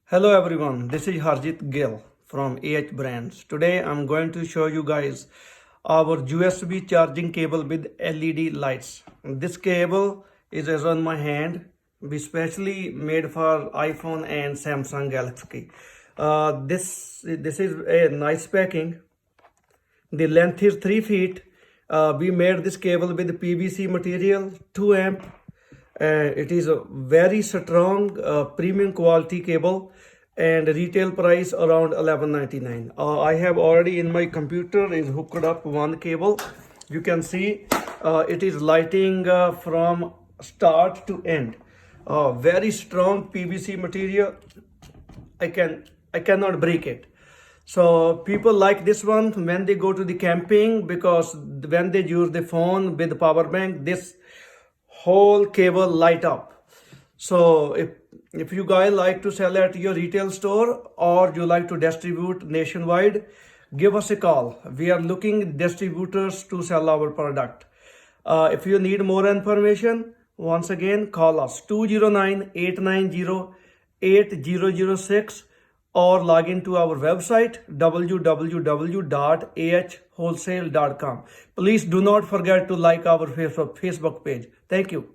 Hello everyone, this is Harjit Gill from AH Brands. Today I'm going to show you guys our USB charging cable with LED lights. This cable is as on my hand. We specially made for iPhone and Samsung Galaxy. This is a nice packing. The length is 3 feet. We made this cable with PVC material, 2 amp. It is a very strong premium quality cable and retail price around 11.99. I have already in my computer is hooked up one cable. You can see it is lighting from start to end. Very strong PVC material. I cannot break it. So people like this one when they go to the camping, because when they use the phone with the power bank, this whole cable light up. So if you guys like to sell at your retail store or you like to distribute nationwide, give us a call. We are looking distributors to sell our product. If you need more information, once again call us 209-890-8006 or log into our website www.ahwholesale.com. Please do not forget to like our Facebook page. Thank you.